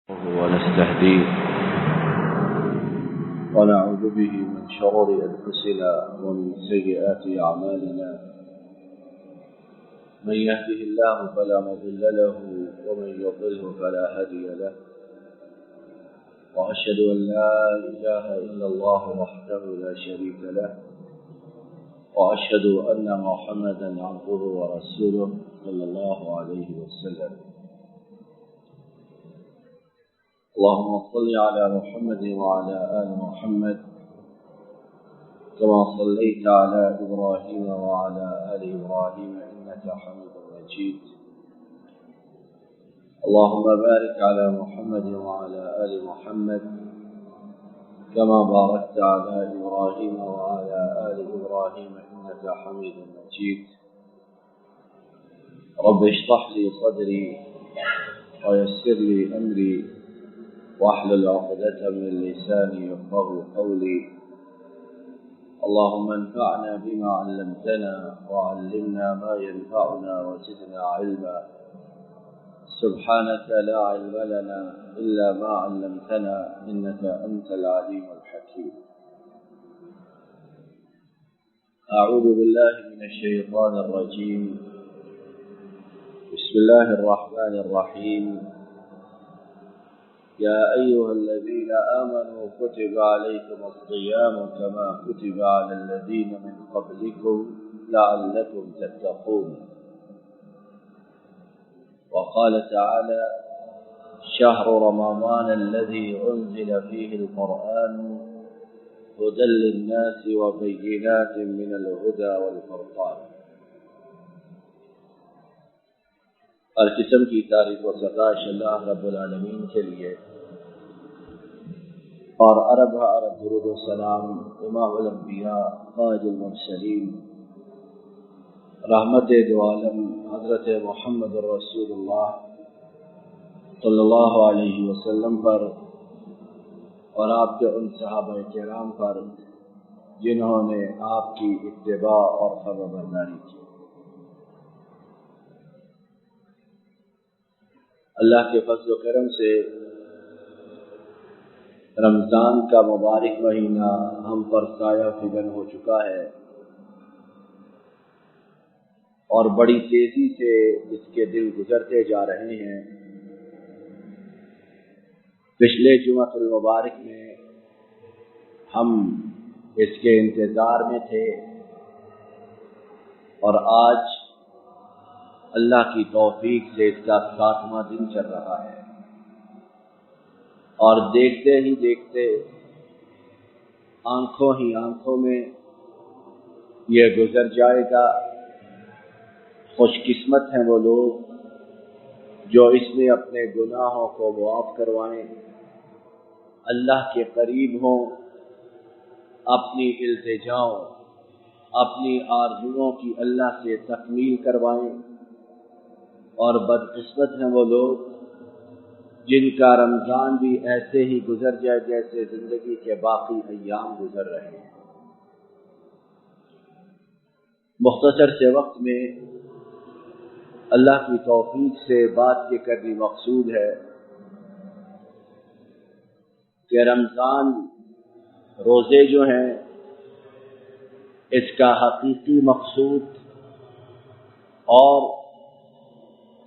ونستهديه ونعوذ به من شرور أنفسنا ومن سيئات أعمالنا. من يهده الله فلا مضل له ومن يضلله فلا هادي له. وأشهد أن لا إله إلا الله وحده لا شريك له، وأشهد أن محمدا عبده ورسوله صلى الله عليه وسلم. اللهم صل على محمد وعلى آل محمد كما صليت على إبراهيم وعلى آل إبراهيم إنك حميد مجيد. اللهم بارك على محمد وعلى آل محمد كما باركت على إبراهيم وعلى آل إبراهيم إنك حميد مجيد. رب اشرح لي صدري ويسر لي أمري واحلل عقدة من لساني يفقهوا قولي. اللهم انفعنا بما علمتنا وعلمنا ما ينفعنا وزدنا علما. سبحانك لا علم لنا إلا ما علمتنا إنك أنت العليم الحكيم. أعوذ بالله من الشيطان الرجيم. بسم الله الرحمن الرحيم. يا أيها الذين آمنوا كتب عليكم الصيام كما كتب على الذين من قبلكم لعلكم تتقون. وقال تعالى: شهر رمضان الذي أنزل فيه القرآن هدى للناس وبينات من الهدى والفرقان. ہر قسم کی تعریف و ستائش اللہ رب العالمین کے لیے، اور عرب درود و سلام امام الانبیاء قائد المرسلین رحمت دو عالم حضرت محمد رسول اللہ صلی اللہ علیہ وسلم پر اور آپ کے ان صحابہ کرام پر جنہوں نے آپ کی اتباع اور فرمانبرداری کی۔ اللہ کے فضل و کرم سے رمضان کا مبارک مہینہ ہم پر سایہ فگن ہو چکا ہے، اور بڑی تیزی سے اس کے دن گزرتے جا رہے ہیں۔ پچھلے جمعۃ المبارک میں ہم اس کے انتظار میں تھے، اور آج اللہ کی توفیق سے اس کا 7واں دن چل رہا ہے، اور دیکھتے ہی دیکھتے آنکھوں ہی آنکھوں میں یہ گزر جائے گا۔ خوش قسمت ہیں وہ لوگ جو اس میں اپنے گناہوں کو معاف کروائیں، اللہ کے قریب ہوں، اپنی التجاؤں، اپنی آرزوؤں کی اللہ سے تکمیل کروائیں۔ اور بدقسمت ہیں وہ لوگ جن کا رمضان بھی ایسے ہی گزر جائے جیسے زندگی کے باقی ایام گزر رہے ہیں۔ مختصر سے وقت میں اللہ کی توفیق سے بات یہ کرنی مقصود ہے کہ رمضان روزے جو ہیں اس کا حقیقی مقصود اور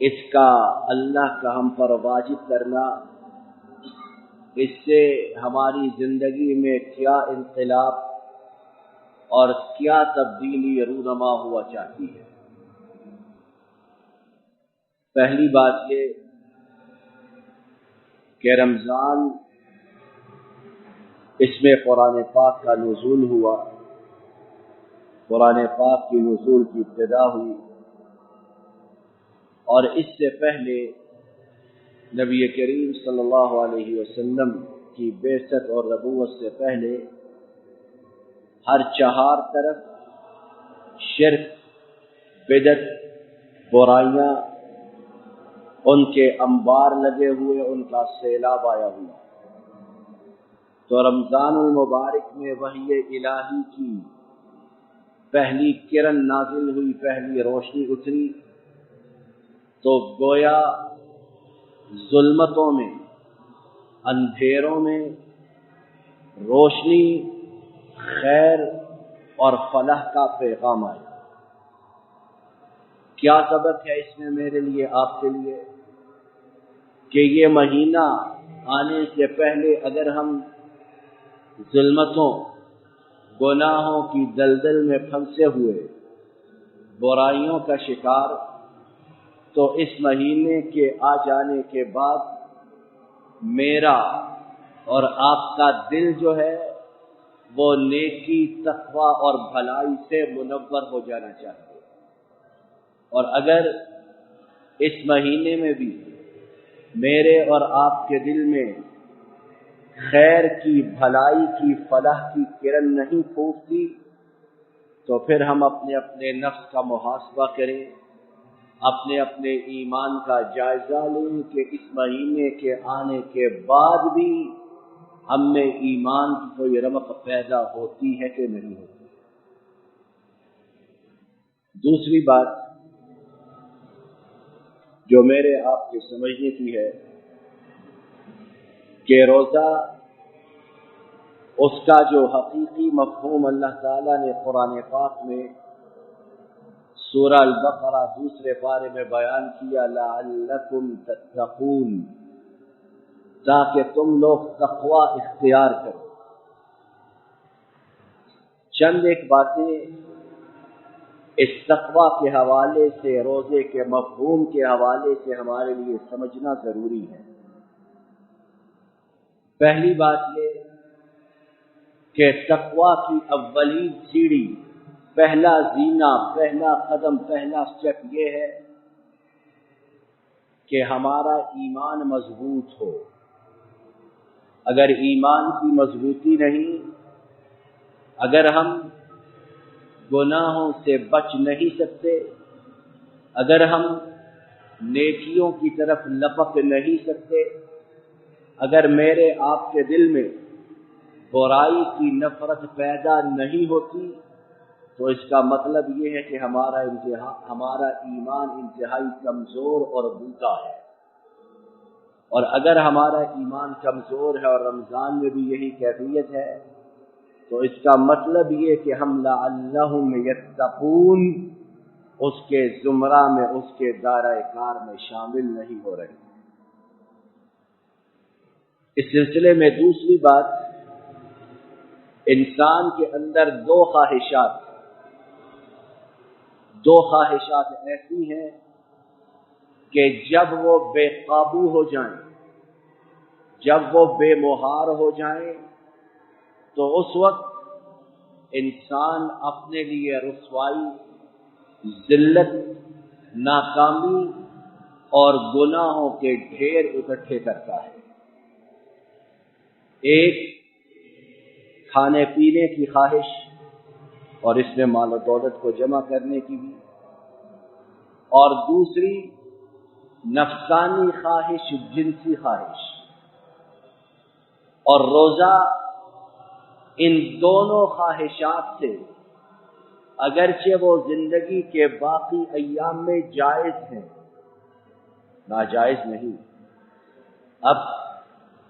اس کا اللہ کا ہم پر واجب کرنا، اس سے ہماری زندگی میں کیا انقلاب اور کیا تبدیلی رونما ہوا چاہتی ہے۔ پہلی بات یہ کہ رمضان اس میں قرآن پاک کا نزول ہوا، قرآن پاک کی نزول کی ابتدا ہوئی، اور اس سے پہلے نبی کریم صلی اللہ علیہ وسلم کی بعثت اور نبوت سے پہلے ہر چہار طرف شرک، بدعت، برائیاں، ان کے انبار لگے ہوئے، ان کا سیلاب آیا ہوا۔ تو رمضان المبارک میں وحی الہی کی پہلی کرن نازل ہوئی، پہلی روشنی اتری، تو گویا ظلمتوں میں اندھیروں میں روشنی، خیر اور فلاح کا پیغام آئے۔ کیا سبق ہے اس میں میرے لیے، آپ کے لیے، کہ یہ مہینہ آنے سے پہلے اگر ہم ظلمتوں، گناہوں کی دلدل میں پھنسے ہوئے، برائیوں کا شکار، تو اس مہینے کے آ جانے کے بعد میرا اور آپ کا دل جو ہے وہ نیکی، تقوی اور بھلائی سے منور ہو جانا چاہیے۔ اور اگر اس مہینے میں بھی میرے اور آپ کے دل میں خیر کی، بھلائی کی، فلاح کی کرن نہیں پھوٹتی، تو پھر ہم اپنے اپنے نفس کا محاسبہ کریں، اپنے اپنے ایمان کا جائزہ لیں کہ اس مہینے کے آنے کے بعد بھی ہم میں ایمان کی کوئی رمق پیدا ہوتی ہے کہ نہیں ہوتی۔ دوسری بات جو میرے آپ کے سمجھنے کی ہے کہ روزہ، اس کا جو حقیقی مفہوم اللہ تعالیٰ نے قرآن پاک میں سورہ البقرہ دوسرے پارے میں بیان کیا، لعلکم تتقون، تاکہ تم لوگ تقوی اختیار کرو۔ چند ایک باتیں اس تقوی کے حوالے سے، روزے کے مفہوم کے حوالے سے ہمارے لیے سمجھنا ضروری ہے۔ پہلی بات یہ کہ تقوی کی اولین سیڑھی، پہلا زینہ، پہلا قدم، پہلا سٹیپ یہ ہے کہ ہمارا ایمان مضبوط ہو۔ اگر ایمان کی مضبوطی نہیں، اگر ہم گناہوں سے بچ نہیں سکتے، اگر ہم نیکیوں کی طرف لپک نہیں سکتے، اگر میرے آپ کے دل میں برائی کی نفرت پیدا نہیں ہوتی، تو اس کا مطلب یہ ہے کہ ہمارا ایمان انتہائی کمزور اور بودا ہے۔ اور اگر ہمارا ایمان کمزور ہے اور رمضان میں بھی یہی کیفیت ہے، تو اس کا مطلب یہ کہ ہم لعلہم یتقون اس کے زمرہ میں، اس کے دائرہ کار میں شامل نہیں ہو رہے۔ اس سلسلے میں دوسری بات، انسان کے اندر دو خواہشات ایسی ہیں کہ جب وہ بے قابو ہو جائیں، جب وہ بے مہار ہو جائیں، تو اس وقت انسان اپنے لیے رسوائی، ذلت، ناکامی اور گناہوں کے ڈھیر اکٹھے کرتا ہے۔ ایک کھانے پینے کی خواہش، اور اس میں مال و دولت کو جمع کرنے کی بھی، اور دوسری نفسانی خواہش، جنسی خواہش۔ اور روزہ ان دونوں خواہشات سے، اگرچہ وہ زندگی کے باقی ایام میں جائز ہیں، ناجائز نہیں۔ اب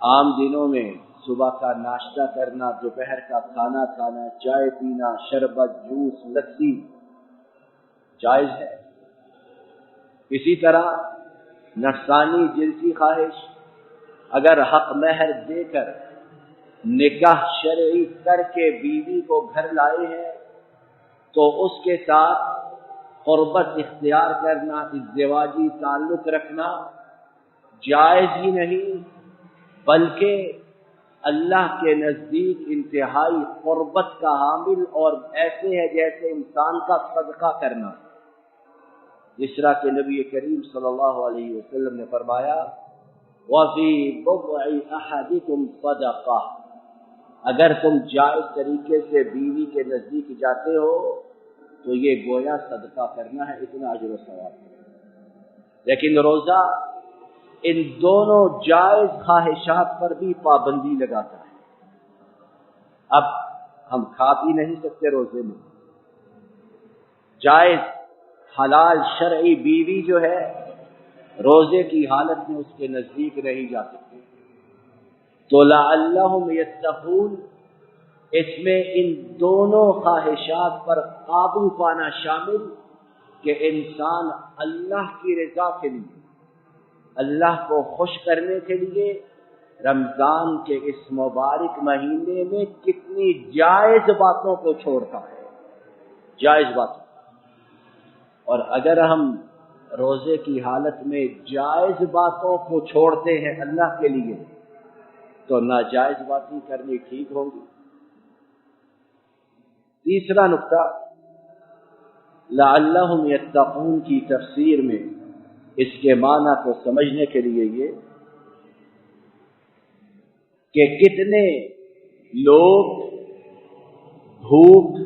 عام دنوں میں صبح کا ناشتہ کرنا، دوپہر کا کھانا کھانا، چائے پینا، شربت، جوس، لسی جائز ہے۔ اسی طرح نفسانی جنسی خواہش، اگر حق مہر دے کر نکاح شرعی کر کے بیوی کو گھر لائے ہیں، تو اس کے ساتھ قربت اختیار کرنا، ازدواجی تعلق رکھنا جائز ہی نہیں، بلکہ اللہ کے نزدیک انتہائی قربت کا حامل اور ایسے ہے جیسے انسان کا صدقہ کرنا۔ جس طرح کہ نبی کریم صلی اللہ علیہ وسلم نے فرمایا، وَفِي بُضْعِ أَحَدِكُمْ صَدَقَةٌ، اگر تم جائز طریقے سے بیوی کے نزدیک جاتے ہو تو یہ گویا صدقہ کرنا ہے، اتنا اجر و ثواب ہے۔ لیکن روزہ ان دونوں جائز خواہشات پر بھی پابندی لگاتا ہے۔ اب ہم کھا پی نہیں سکتے روزے میں، جائز حلال شرعی بیوی جو ہے روزے کی حالت میں اس کے نزدیک نہیں جا سکتے۔ تو لعلہم یتقون، اس میں ان دونوں خواہشات پر قابو پانا شامل کہ انسان اللہ کی رضا کے لیے، اللہ کو خوش کرنے کے لیے رمضان کے اس مبارک مہینے میں کتنی جائز باتوں کو چھوڑتا ہے، جائز باتوں۔ اور اگر ہم روزے کی حالت میں جائز باتوں کو چھوڑتے ہیں اللہ کے لیے تو ناجائز باتیں کرنی ٹھیک ہوگی۔ تیسرا نقطہ لعلہم یتقون کی تفسیر میں اس کے معنی کو سمجھنے کے لیے یہ کہ کتنے لوگ بھوک،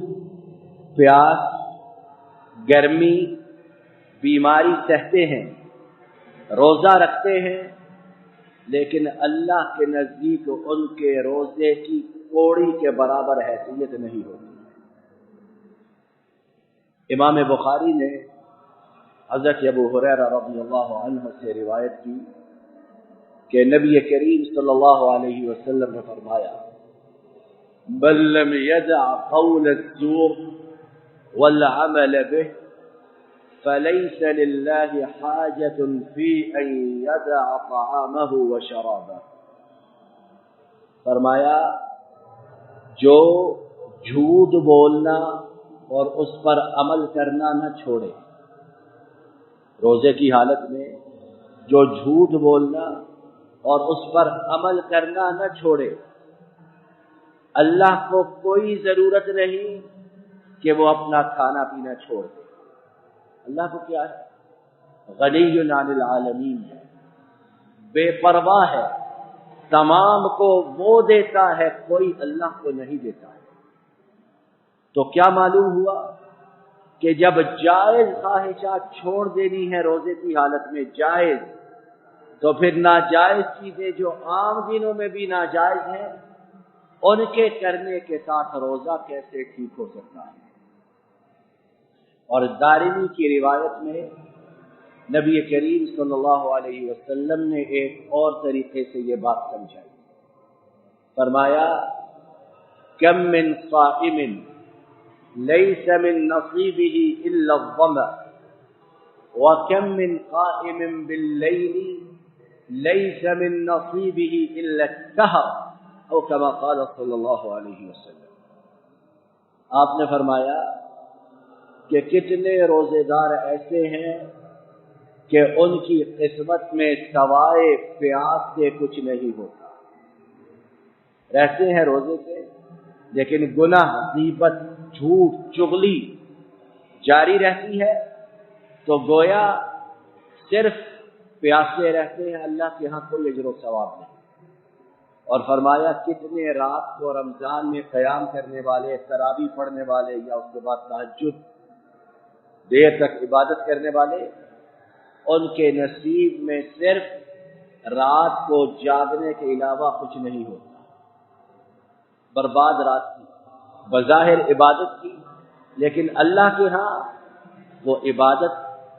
پیاس، گرمی، بیماری سہتے ہیں، روزہ رکھتے ہیں، لیکن اللہ کے نزدیک ان کے روزے کی کوڑی کے برابر حیثیت نہیں ہوتی۔ امام بخاری نے حضرت ابو ہریرہ رضی اللہ عنہ سے روایت کی کہ نبی کریم صلی اللہ علیہ وسلم نے فرمایا من لم يدع قول الزور والعمل به فليس لله حاجة في أن يدع طعامه وشرابه، فرمایا جو جھوٹ بولنا اور اس پر عمل کرنا نہ چھوڑے، روزے کی حالت میں جو جھوٹ بولنا اور اس پر عمل کرنا نہ چھوڑے، اللہ کو کوئی ضرورت نہیں کہ وہ اپنا کھانا پینا چھوڑ دے۔ اللہ کو کیا ہے؟ غنی عن العالمین ہے، بے پرواہ ہے، تمام کو وہ دیتا ہے، کوئی اللہ کو نہیں دیتا ہے۔ تو کیا معلوم ہوا کہ جب جائز خواہشات چھوڑ دینی ہے روزے کی حالت میں جائز، تو پھر ناجائز چیزیں جو عام دنوں میں بھی ناجائز ہیں ان کے کرنے کے ساتھ روزہ کیسے ٹھیک ہو سکتا ہے؟ اور دارمی کی روایت میں نبی کریم صلی اللہ علیہ وسلم نے ایک اور طریقے سے یہ بات سمجھائی، فرمایا کم من صائم لیس من نصیبہ الا الظمأ وکم من قائم باللیل لیس من نصیبہ الا السہر او کما قال صلی اللہ علیہ وسلم۔ آپ نے فرمایا کہ کتنے روزے دار ایسے ہیں کہ ان کی قسمت میں سوائے پیاس کے کچھ نہیں ہوتا، رہتے ہیں روزے سے لیکن گناہ، غیبت، جھوٹ، چغلی جاری رہتی ہے، تو گویا صرف پیاسے رہتے ہیں، اللہ کے ہاں کوئی اجر و ثواب نہیں۔ اور فرمایا کتنے رات کو رمضان میں قیام کرنے والے، تراویح پڑھنے والے یا اس کے بعد تہجد دیر تک عبادت کرنے والے، ان کے نصیب میں صرف رات کو جاگنے کے علاوہ کچھ نہیں ہوتا، برباد رات کی، بظاہر عبادت کی، لیکن اللہ کے ہاں وہ عبادت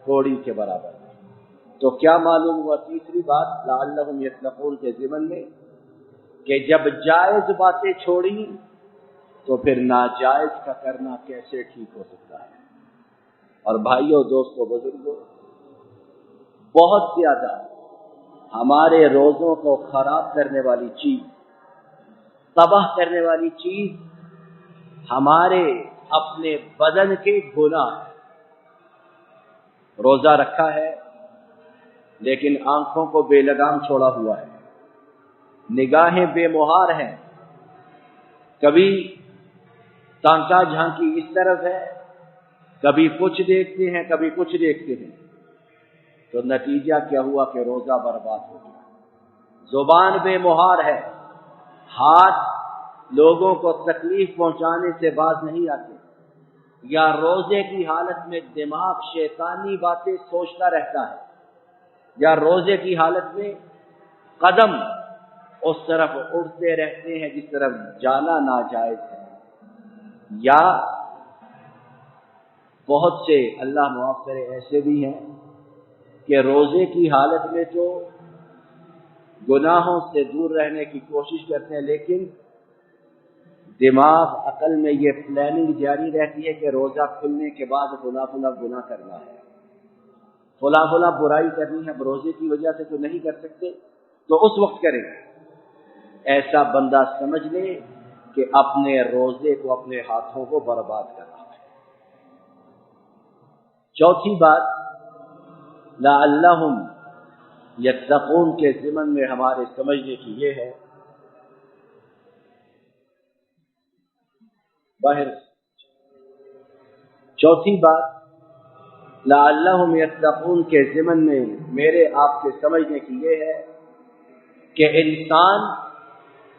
کوڑی کے برابر ہے۔ تو کیا معلوم ہوا؟ تیسری بات لعلہم یتقون کے ضمن میں کہ جب جائز باتیں چھوڑی تو پھر ناجائز کا کرنا کیسے ٹھیک ہو سکتا ہے؟ اور بھائیوں، دوستوں، بزرگوں، بہت زیادہ ہمارے روزوں کو خراب کرنے والی چیز، تباہ کرنے والی چیز ہمارے اپنے بدن کے گناہ ہیں۔ روزہ رکھا ہے لیکن آنکھوں کو بے لگام چھوڑا ہوا ہے، نگاہیں بے مہار ہیں، کبھی تانکا جھانکی اس طرف ہے، کبھی کچھ دیکھتے ہیں کبھی کچھ دیکھتے ہیں، تو نتیجہ کیا ہوا کہ روزہ برباد ہو گیا۔ زبان بے مہار ہے، ہاتھ لوگوں کو تکلیف پہنچانے سے باز نہیں آتے، یا روزے کی حالت میں دماغ شیطانی باتیں سوچتا رہتا ہے، یا روزے کی حالت میں قدم اس طرف اٹھتے رہتے ہیں جس طرف جانا ناجائز ہے، یا بہت سے اللہ معاف کرے ایسے بھی ہیں کہ روزے کی حالت میں تو گناہوں سے دور رہنے کی کوشش کرتے ہیں، لیکن دماغ عقل میں یہ پلاننگ جاری رہتی ہے کہ روزہ کھلنے کے بعد فلاں فلاں گناہ کرنا ہے، فلاں فلاں برائی کرنی ہے، اب روزے کی وجہ سے تو نہیں کر سکتے تو اس وقت کریں۔ ایسا بندہ سمجھ لے کہ اپنے روزے کو، اپنے ہاتھوں کو برباد کرنا ہے۔ چوتھی بات، لعلہم یتقون کے ضمن میں ہمارے سمجھنے کی یہ ہے، چوتھی بات لعلہم یتقون کے ضمن میں میرے آپ کے سمجھنے کی یہ ہے کہ انسان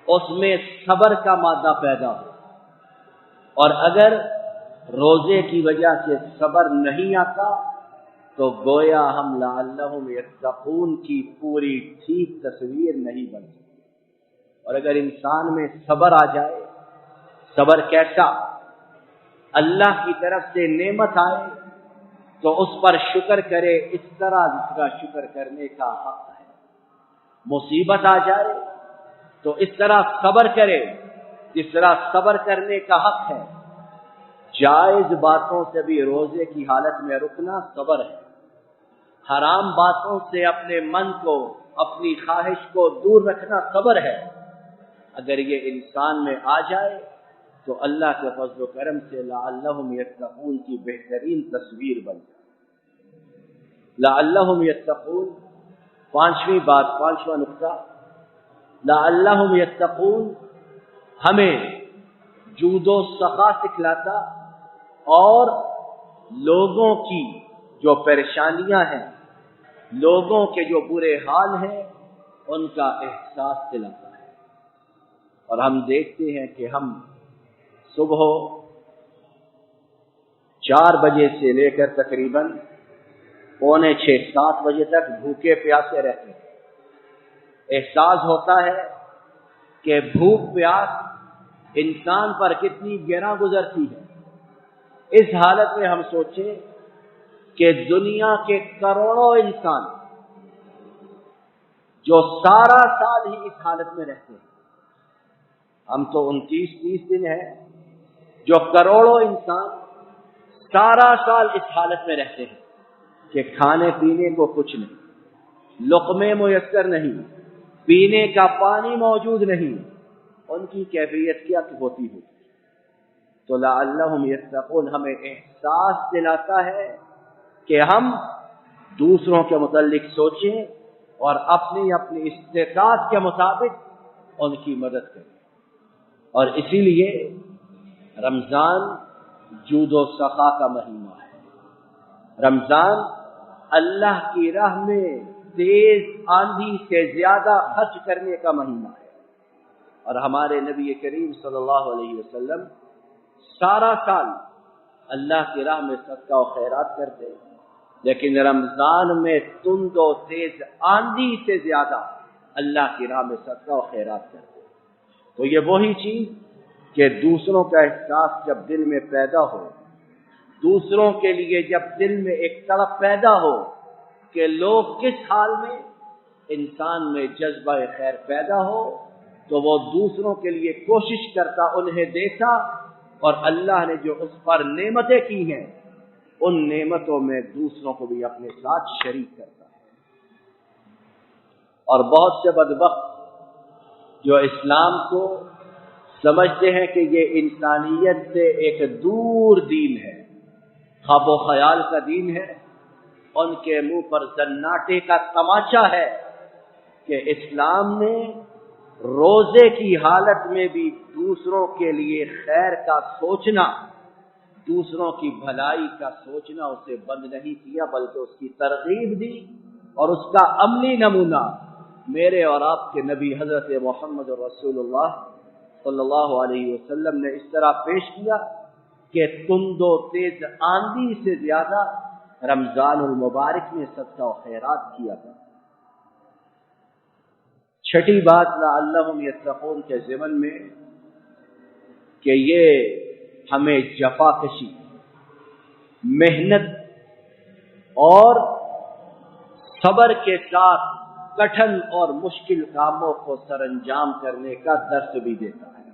اس میں صبر کا مادہ پیدا ہو، اور اگر روزے کی وجہ سے صبر نہیں آتا تو گویا ہم لعلہم یتقون کی پوری ٹھیک تصویر نہیں بن سکتی۔ اور اگر انسان میں صبر آ جائے، صبر کیسا؟ اللہ کی طرف سے نعمت آئے تو اس پر شکر کرے اس طرح جس کا شکر کرنے کا حق ہے، مصیبت آ جائے تو اس طرح صبر کرے جس طرح صبر کرنے کا حق ہے۔ جائز باتوں سے بھی روزے کی حالت میں رکنا صبر ہے، حرام باتوں سے اپنے من کو، اپنی خواہش کو دور رکھنا صبر ہے۔ اگر یہ انسان میں آ جائے تو اللہ کے فضل و کرم سے لعلہم یتقون کی بہترین تصویر بن جائے۔ لعلہم یتقون، پانچویں بات، پانچواں نقطہ، لعلہم یتقون ہمیں جود و سخا سکھلاتا اور لوگوں کی جو پریشانیاں ہیں، لوگوں کے جو برے حال ہیں، ان کا احساس دلاتا ہے۔ اور ہم دیکھتے ہیں کہ ہم صبح 4 بجے سے لے کر تقریباً 5:45-7 بجے تک بھوکے پیاسے رہتے ہیں۔ احساس ہوتا ہے کہ بھوک پیاس انسان پر کتنی گراں گزرتی ہے۔ اس حالت میں ہم سوچیں کہ دنیا کے کروڑوں انسان جو سارا سال ہی اس حالت میں رہتے ہیں، ہم تو 29-30 دن ہیں، جو کروڑوں انسان سارا سال اس حالت میں رہتے ہیں کہ کھانے پینے کو کچھ نہیں، لقمے میسر نہیں، پینے کا پانی موجود نہیں، ان کی کیفیت کیا ہوتی ہے؟ تو لعلہم یتقون ہمیں احساس دلاتا ہے کہ ہم دوسروں کے متعلق سوچیں اور اپنی استطاعت کے مطابق ان کی مدد کریں۔ اور اسی لیے رمضان جود و سخا کا مہینہ ہے۔ رمضان اللہ کی راہ میں تیز آندھی سے زیادہ خرچ کرنے کا مہینہ ہے، اور ہمارے نبی کریم صلی اللہ علیہ وسلم سارا سال اللہ کی راہ میں صدقہ و خیرات کرتے، لیکن رمضان میں تند و تیز آندھی سے زیادہ اللہ کی راہ میں صدقہ و خیرات کرتے۔ تو یہ وہی چیز کہ دوسروں کا احساس جب دل میں پیدا ہو، دوسروں کے لیے جب دل میں ایک تڑپ پیدا ہو کہ لوگ کس حال میں، انسان میں جذبہ خیر پیدا ہو تو وہ دوسروں کے لیے کوشش کرتا، انہیں دیتا، اور اللہ نے جو اس پر نعمتیں کی ہیں ان نعمتوں میں دوسروں کو بھی اپنے ساتھ شریک کرتا ہے۔ اور بہت سے بدبخت جو اسلام کو سمجھتے ہیں کہ یہ انسانیت سے ایک دور دین ہے، خواب و خیال کا دین ہے، ان کے منہ پر زناٹے کا تماچا ہے کہ اسلام نے روزے کی حالت میں بھی دوسروں کے لیے خیر کا سوچنا، دوسروں کی بھلائی کا سوچنا اسے بند نہیں کیا، بلکہ اس کی ترغیب دی، اور اس کا عملی نمونہ میرے اور آپ کے نبی حضرت محمد رسول اللہ صلی اللہ علیہ وسلم نے اس طرح پیش کیا کہ تند و تیز آندھی سے زیادہ رمضان المبارک میں صدقہ و خیرات کیا تھا۔ چھٹی بات لعلہم یتقون کے ضمن میں کہ یہ ہمیں جفا کشی، محنت اور صبر کے ساتھ کٹھن اور مشکل کاموں کو سر انجام کرنے کا درس بھی دیتا ہے۔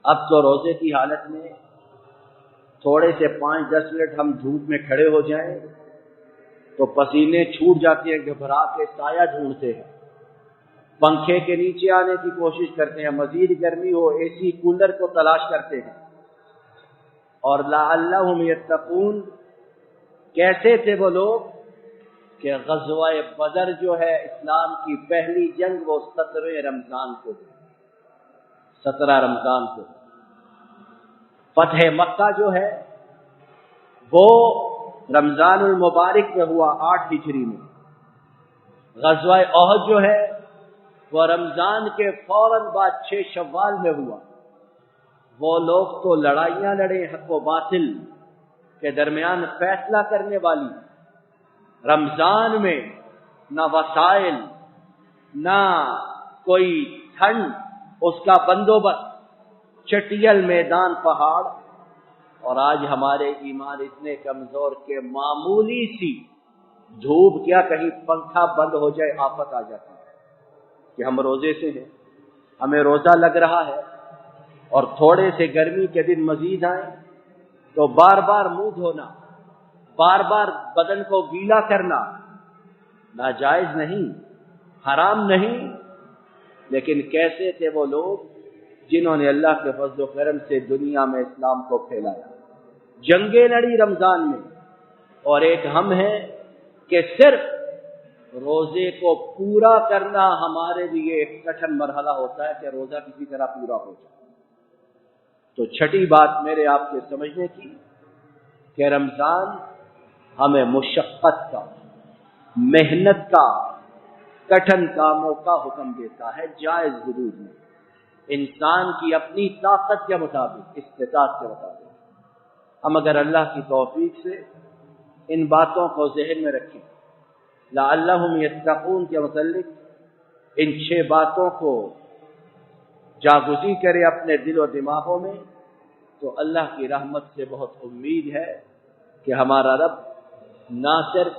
اب تو روزے کی حالت میں تھوڑے سے 5-10 منٹ ہم دھوپ میں کھڑے ہو جائیں تو پسینے چھوٹ جاتے ہیں، گھبرا کے سایہ ڈھونڈتے ہیں، پنکھے کے نیچے آنے کی کوشش کرتے ہیں، مزید گرمی ہو اے سی کولر کو تلاش کرتے ہیں۔ اور لعلہم یتقون کیسے تھے وہ لوگ کہ غزوہ بدر جو ہے اسلام کی پہلی جنگ وہ 17 رمضان کو 17 رمضان کو، فتح مکہ جو ہے وہ رمضان المبارک میں ہوا 8 ہجری میں، غزوہ احد جو ہے وہ رمضان کے فوراً بعد 6 شوال میں ہوا۔ وہ لوگ تو لڑائیاں لڑے حق و باطل کے درمیان فیصلہ کرنے والی، رمضان میں نہ وسائل نہ کوئی ٹھنڈ اس کا بندوبست، چٹیل میدان پہاڑ، اور آج ہمارے ایمان اتنے کمزور کہ معمولی سی دھوپ کیا کہیں پنکھا بند ہو جائے آفت آ جاتی ہے کہ ہم روزے سے ہیں، ہمیں روزہ لگ رہا ہے، اور تھوڑے سے گرمی کے دن مزید آئیں تو بار بار منہ دھونا، بار بار بدن کو گیلا کرنا ناجائز نہیں، حرام نہیں، لیکن کیسے تھے وہ لوگ جنہوں نے اللہ کے فضل و کرم سے دنیا میں اسلام کو پھیلایا، جنگیں لڑی رمضان میں، اور ایک ہم ہیں کہ صرف روزے کو پورا کرنا ہمارے لیے ایک کٹھن مرحلہ ہوتا ہے کہ روزہ کسی طرح پورا ہو جائے۔ تو چھٹی بات میرے آپ کے سمجھنے کی کہ رمضان ہمیں مشقت کا، محنت کا، کٹھن کاموں کا حکم دیتا ہے جائز حدود میں، انسان کی اپنی طاقت کے مطابق، استطاعت کے مطابق۔ ہم اگر اللہ کی توفیق سے ان باتوں کو ذہن میں رکھیں، لعلہم یتقون کے متعلق ان 6 باتوں کو جاگزی کرے اپنے دل و دماغوں میں، تو اللہ کی رحمت سے بہت امید ہے کہ ہمارا رب نہ صرف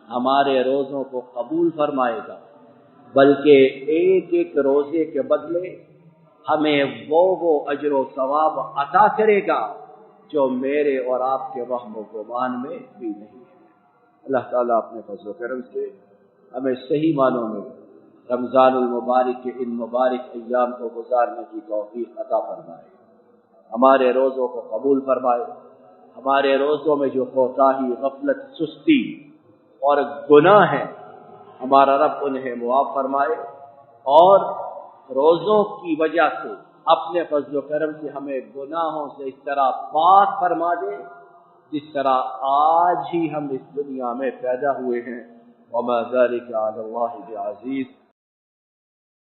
ہمارے روزوں کو قبول فرمائے گا بلکہ ایک ایک روزے کے بدلے ہمیں وہ اجر و ثواب عطا کرے گا جو میرے اور آپ کے وہم و گمان میں بھی نہیں ہے۔ اللہ تعالیٰ اپنے فضل و کرم سے ہمیں صحیح معنوں میں رمضان المبارک کے ان مبارک ایام کو گزارنے کی توفیق عطا فرمائے، ہمارے روزوں کو قبول فرمائے، ہمارے روزوں میں جو کوتاہی، غفلت، سستی اور گناہ ہیں ہمارا رب انہیں معاف فرمائے، اور روزوں کی وجہ سے اپنے فضل و کرم سے ہمیں گناہوں سے اس طرح پاک فرما دے جس طرح آج ہی ہم اس دنیا میں پیدا ہوئے ہیں۔ وما ذلك على الله بعزيز۔